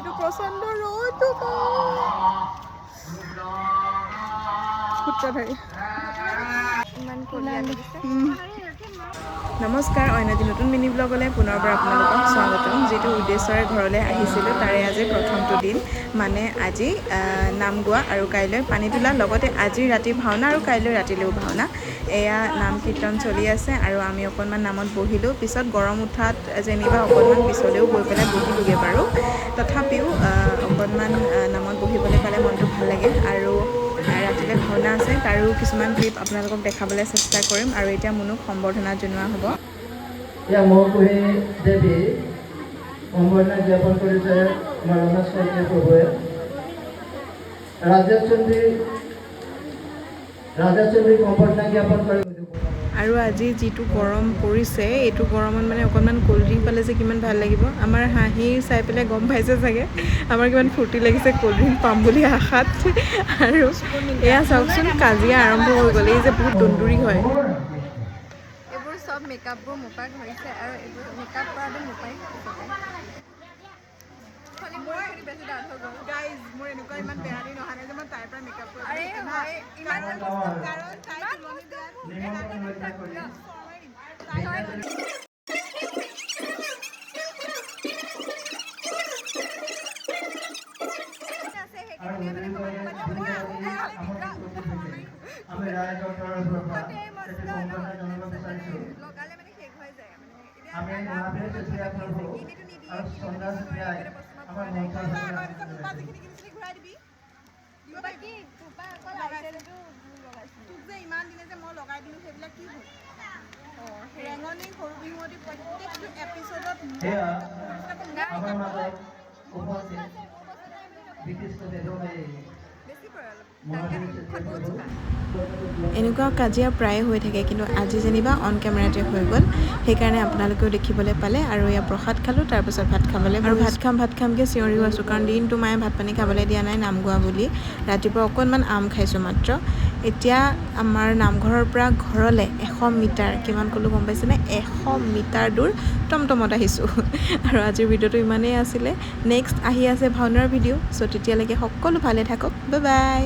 যিটো প্ৰচণ্ড ৰ'দ সূত্ৰধাৰী ইমান কলীয়া লাগিছে। নমস্কাৰ, অন্য এটি নতুন মিনি ব্লগলৈ পুনৰবাৰ আপোনালোকক স্বাগতম। যিটো উদ্দেশ্যৰে ঘৰলৈ আহিছিলোঁ তাৰে আজি প্ৰথমটো দিন, মানে আজি নাম গোৱা আৰু কাইলৈ পানী তোলা, লগতে আজি ৰাতি ভাওনা আৰু কাইলৈ ৰাতিলৈও ভাওনা। এয়া নাম কীৰ্তন চলি আছে আৰু আমি অকণমান নামত বহিলোঁ। পিছত গৰম উঠাত যেনিবা অকণমান পিছলৈও গৈ পেলাই বহিলোগৈ বাৰু। তথাপিও অকণমান নামত বহিবলৈ পালে মনটো ভাল লাগে। আৰু ৰাতিলৈ ভাওনা আছে, তাৰো কিছুমান ক্লিপ আপোনালোকক দেখাবলৈ চেষ্টা কৰিম। আৰু এতিয়া মুনুক সম্বৰ্ধনা জনোৱা হ'ব। মৌকুহী দেৱী সম্বৰ্ধনা জ্ঞাপন কৰিছে আমাৰ ৰমেশ শইকীয়া প্ৰভুৱে। ৰাজেশ সম্বৰ্ধনা জ্ঞাপন কৰি। আৰু আজি যিটো গৰম পৰিছে, এইটো গৰমত মানে অকণমান ক'ল্ড ড্ৰিংক পালে যে কিমান ভাল লাগিব। আমাৰ হাঁহি চাই পেলাই গম পাইছে চাগে আমাৰ কিমান ফূৰ্তি লাগিছে ক'ল্ড ড্ৰিংক পাম বুলি আশাত। আৰু এয়া চাওকচোন, কাজিয়া আৰম্ভ হৈ গ'ল। এই যে বহুত দন্দুৰি হয়, এইবোৰ চব মেকআপবোৰ মোপাই ধৰিছে আৰু এইবোৰ মেকআপ কৰাটো মোপাই মোৰ এনেকুৱা ইমান বেয়া দিন অহা নাই যে মই তাইৰ পৰা মেকআপ কৰিব ইমান দিনে যে মই লগাই দিলোঁ সেইবিলাক কি হ'ল? ৰেঙনি সৰু বিহুৱতী প্ৰত্যেকটো এপিছডত এনেকুৱা কাজিয়া প্ৰায়ে হৈ থাকে, কিন্তু আজি যেনিবা অন কেমেৰাতে হৈ গ'ল। সেইকাৰণে আপোনালোকেও দেখিবলৈ পালে। আৰু এয়া প্ৰসাদ খালোঁ, তাৰপিছত ভাত খাবলৈ, আৰু ভাত খামকৈ চিঞৰিও আছোঁ, কাৰণ দিনটো মায়ে ভাত পানী খাবলৈ দিয়া নাই নাম গোৱা বুলি। ৰাতিপুৱা অকণমান আম খাইছোঁ মাত্ৰ। এতিয়া আমাৰ নামঘৰৰ পৰা ঘৰলৈ 100 মিটাৰ, কিমান ক'লোঁ গম পাইছেনে? 100 মিটাৰ দূৰ টমটমত আহিছোঁ। আৰু আজিৰ ভিডিঅ'টো ইমানেই আছিলে। নেক্সট আহি আছে ভাওনাৰ ভিডিঅ'। চ' তেতিয়ালৈকে সকলো ভালে থাকক। Bye bye.